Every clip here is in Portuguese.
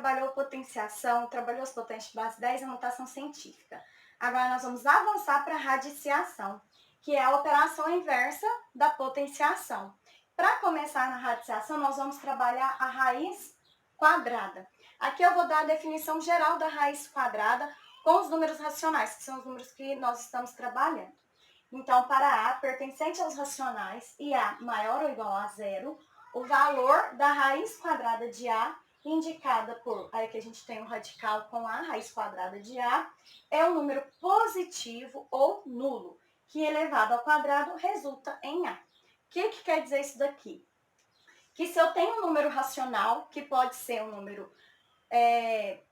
trabalhou potenciação, trabalhou as potências de base 10 e a notação científica. Agora nós vamos avançar para a radiciação, que é a operação inversa da potenciação. Para começar na radiciação, nós vamos trabalhar a raiz quadrada. Aqui eu vou dar a definição geral da raiz quadrada com os números racionais, que são os números que nós estamos trabalhando. Então, para A pertencente aos racionais e A maior ou igual a zero, o valor da raiz quadrada de A, indicada por, aí que a gente tem um radical com A, raiz quadrada de A, é um número positivo ou nulo, que elevado ao quadrado resulta em A. O que quer dizer isso daqui? Que se eu tenho um número racional, que pode ser um número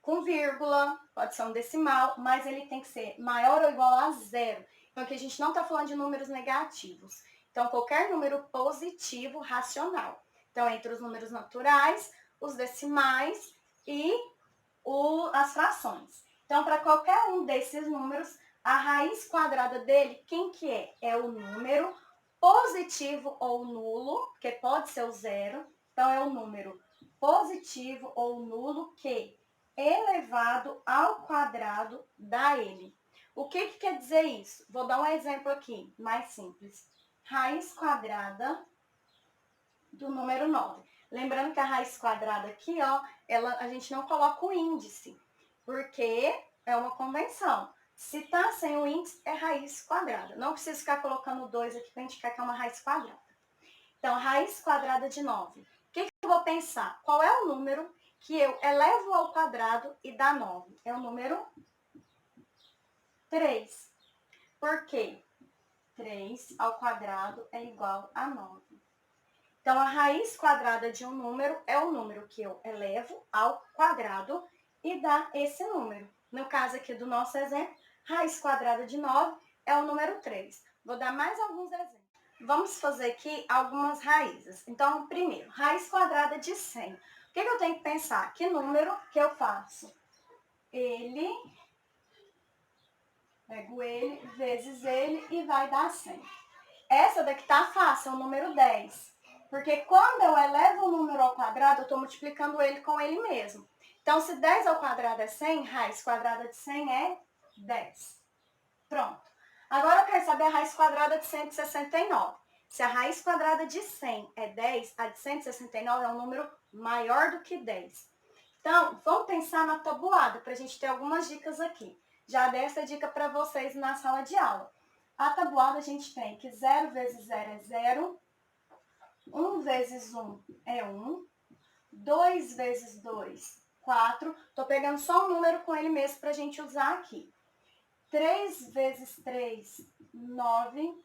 com vírgula, pode ser um decimal, mas ele tem que ser maior ou igual a zero. Então, aqui a gente não está falando de números negativos. Então, qualquer número positivo racional. Então, entre os números naturais, os decimais e as frações. Então, para qualquer um desses números, a raiz quadrada dele, quem que é? É o número positivo ou nulo, que pode ser o zero. Então, é o número positivo ou nulo que, elevado ao quadrado, dá ele. O que quer dizer isso? Vou dar um exemplo aqui, mais simples. Raiz quadrada do número 9. Lembrando que a raiz quadrada aqui, ó, a gente não coloca o índice, porque é uma convenção. Se tá sem o índice, é raiz quadrada. Não precisa ficar colocando 2 aqui para indicar que é uma raiz quadrada. Então, raiz quadrada de 9. O que eu vou pensar? Qual é o número que eu elevo ao quadrado e dá 9? É o número 3. Por quê? 3 ao quadrado é igual a 9. Então, a raiz quadrada de um número é o número que eu elevo ao quadrado e dá esse número. No caso aqui do nosso exemplo, raiz quadrada de 9 é o número 3. Vou dar mais alguns exemplos. Vamos fazer aqui algumas raízes. Então, primeiro, raiz quadrada de 100. O que eu tenho que pensar? Que número que eu faço? Pego ele vezes ele e vai dar 100. Essa daqui tá fácil, é o número 10. Porque quando eu elevo o número ao quadrado, eu estou multiplicando ele com ele mesmo. Então, se 10 ao quadrado é 100, raiz quadrada de 100 é 10. Pronto. Agora eu quero saber a raiz quadrada de 169. Se a raiz quadrada de 100 é 10, a de 169 é um número maior do que 10. Então, vamos pensar na tabuada, para a gente ter algumas dicas aqui. Já dei essa dica para vocês na sala de aula. A tabuada a gente tem que 0 vezes 0 é 0, 1 vezes 1 é 1, 2 vezes 2, 4. Estou pegando só um número com ele mesmo para a gente usar aqui. 3 vezes 3, 9.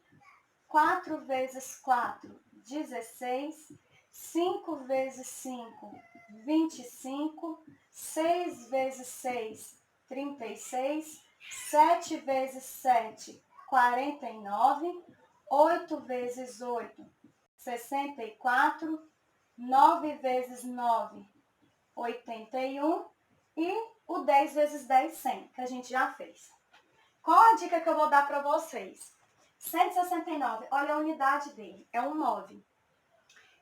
4 vezes 4, 16. 5 vezes 5, 25. 6 vezes 6, 36. 7 vezes 7, 49. 8 vezes 8, 64. 9 vezes 9, 81. E o 10 vezes 10, 100, que a gente já fez. Qual a dica que eu vou dar para vocês? 169, olha a unidade dele, é um 9.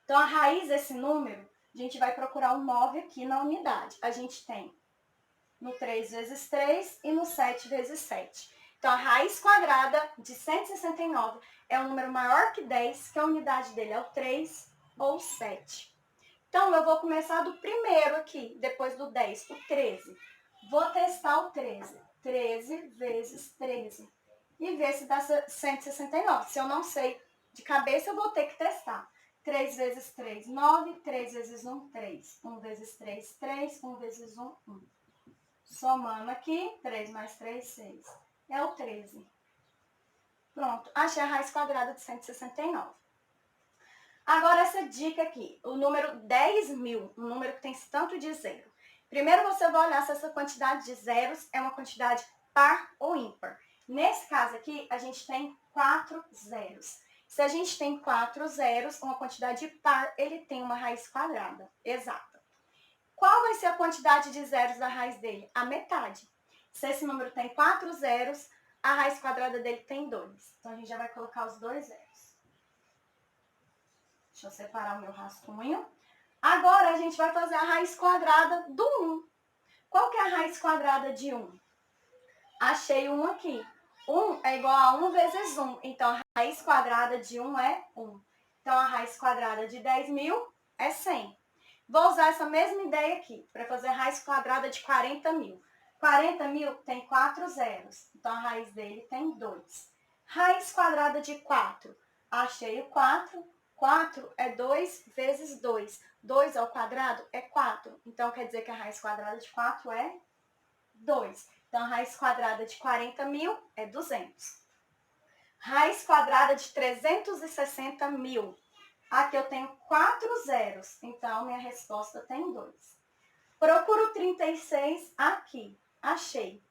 Então, a raiz desse número, a gente vai procurar um 9 aqui na unidade. A gente tem no 3 vezes 3 e no 7 vezes 7. Então, a raiz quadrada de 169 é um número maior que 10, que a unidade dele é o 3 ou o 7. Então, eu vou começar do primeiro aqui, depois do 10, o 13. Vou testar o 13. 13 vezes 13. E ver se dá 169. Se eu não sei de cabeça, eu vou ter que testar. 3 vezes 3, 9. 3 vezes 1, 3. 1 vezes 3, 3. 1 vezes 1, 1. Somando aqui, 3 mais 3, 6. É o 13. Pronto, achei a raiz quadrada de 169. Agora, essa dica aqui, o número 10.000, um número que tem esse tanto de zero. Primeiro você vai olhar se essa quantidade de zeros é uma quantidade par ou ímpar. Nesse caso aqui, a gente tem 4 zeros. Se a gente tem 4 zeros, uma quantidade par, ele tem uma raiz quadrada exata. Qual vai ser a quantidade de zeros da raiz dele? A metade. Se esse número tem 4 zeros, a raiz quadrada dele tem 2. Então, a gente já vai colocar os 2 zeros. Deixa eu separar o meu rascunho. Agora, a gente vai fazer a raiz quadrada do 1. a raiz quadrada de 1? Achei 1 aqui. 1 é igual a 1 vezes 1. Então, a raiz quadrada de 1 é 1. Então, a raiz quadrada de 10.000 é 100. Vou usar essa mesma ideia aqui para fazer a raiz quadrada de 40.000. 40.000 tem 4 zeros. Então, a raiz dele tem 2. Raiz quadrada de 4. Achei o 4. 4 é 2 vezes 2. 2 ao quadrado é 4. Então, quer dizer que a raiz quadrada de 4 é 2. Então, a raiz quadrada de 40.000 é 200. Raiz quadrada de 360.000. Aqui eu tenho 4 zeros, então minha resposta tem 2. Procuro 36 aqui. Achei.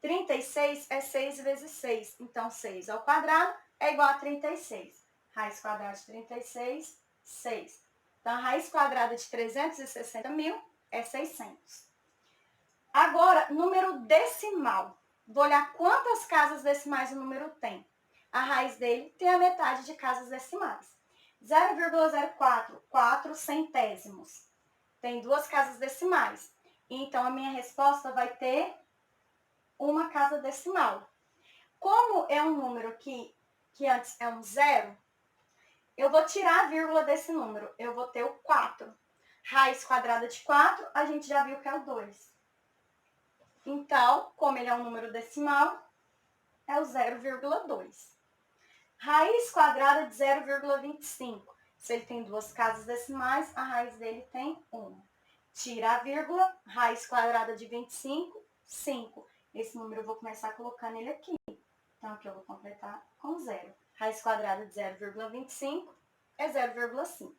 36 é 6 vezes 6, então 6 ao quadrado é igual a 36. Raiz quadrada de 36, 6. Então, a raiz quadrada de 360.000 é 600. Agora, número decimal. Vou olhar quantas casas decimais o número tem. A raiz dele tem a metade de casas decimais. 0,04, 4 centésimos. Tem 2 casas decimais. Então, a minha resposta vai ter uma casa decimal. Como é um número que antes é um zero, eu vou tirar a vírgula desse número. Eu vou ter o 4. Raiz quadrada de 4, a gente já viu que é o 2. Então, como ele é um número decimal, é o 0,2. Raiz quadrada de 0,25. Se ele tem 2 casas decimais, a raiz dele tem 1. Tira a vírgula, raiz quadrada de 25, 5. Esse número eu vou começar colocando ele aqui. Então, aqui eu vou completar com 0. Raiz quadrada de 0,25 é 0,5.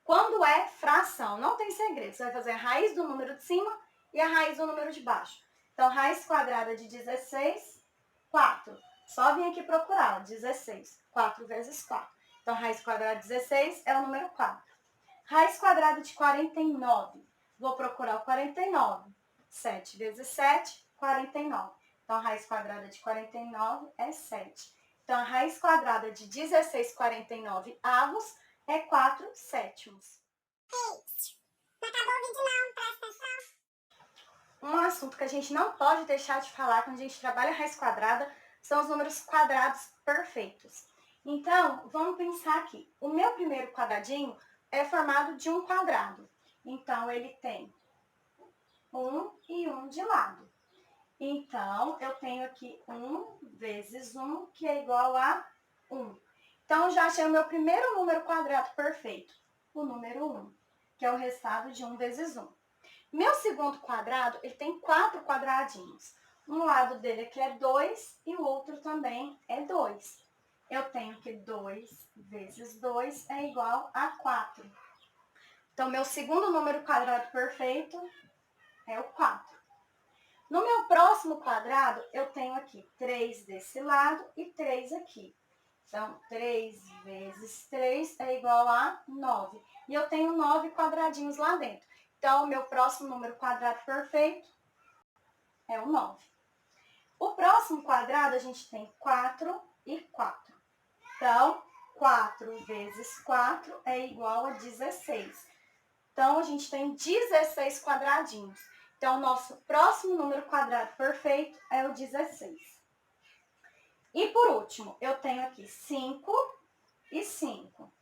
Quando é fração, não tem segredo. Você vai fazer a raiz do número de cima e a raiz do número de baixo. Então, raiz quadrada de 16, 4. Só vim aqui procurar, 16. 4 vezes 4. Então, raiz quadrada de 16 é o número 4. Raiz quadrada de 49. Vou procurar o 49. 7 vezes 7, 49. Então, a raiz quadrada de 49 é 7. Então, a raiz quadrada de 16,49 avos é 4 sétimos. Não acabou o vídeo não, presta atenção. Um assunto que a gente não pode deixar de falar quando a gente trabalha raiz quadrada são os números quadrados perfeitos. Então, vamos pensar aqui. O meu primeiro quadradinho é formado de um quadrado. Então, ele tem 1 e 1 de lado. Então, eu tenho aqui 1 vezes 1, que é igual a 1. Então, eu já achei o meu primeiro número quadrado perfeito, o número 1, que é o resultado de 1 vezes 1. Meu segundo quadrado, ele tem 4 quadradinhos. Um lado dele aqui é 2 e o outro também é 2. Eu tenho que 2 vezes 2 é igual a 4. Então, meu segundo número quadrado perfeito é o 4. No meu próximo quadrado, eu tenho aqui 3 desse lado e 3 aqui. Então, 3 vezes 3 é igual a 9. E eu tenho 9 quadradinhos lá dentro. Então, o meu próximo número quadrado perfeito é o 9. O próximo quadrado, a gente tem 4 e 4. Então, 4 vezes 4 é igual a 16. Então, a gente tem 16 quadradinhos. Então, o nosso próximo número quadrado perfeito é o 16. E por último, eu tenho aqui 5 e 5.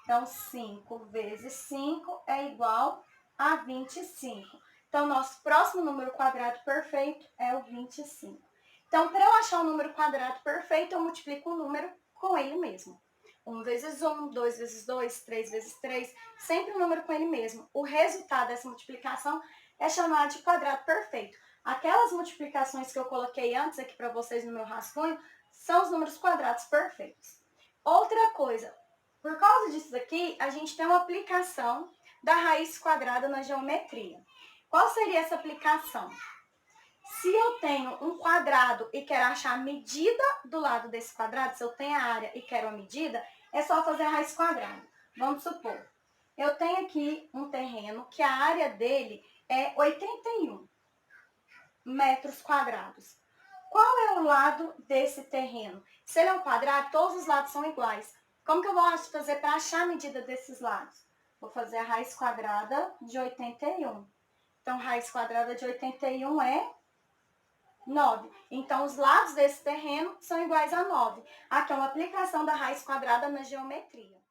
Então, 5 vezes 5 é igual a 25. Então, nosso próximo número quadrado perfeito é o 25. Então, para eu achar o número quadrado perfeito, eu multiplico o número com ele mesmo. 1 vezes 1, 2 vezes 2, 3 vezes 3, sempre o número com ele mesmo. O resultado dessa multiplicação é chamado de quadrado perfeito. Aquelas multiplicações que eu coloquei antes aqui para vocês no meu rascunho são os números quadrados perfeitos. Outra coisa, por causa disso aqui, a gente tem uma aplicação da raiz quadrada na geometria. Qual seria essa aplicação? Se eu tenho um quadrado e quero achar a medida do lado desse quadrado, se eu tenho a área e quero a medida, é só fazer a raiz quadrada. Vamos supor, eu tenho aqui um terreno que a área dele é 81 metros quadrados. Qual é o lado desse terreno? Se ele é um quadrado, todos os lados são iguais. Como que eu vou fazer para achar a medida desses lados? Vou fazer a raiz quadrada de 81. Então, raiz quadrada de 81 é 9. Então, os lados desse terreno são iguais a 9. Aqui é uma aplicação da raiz quadrada na geometria.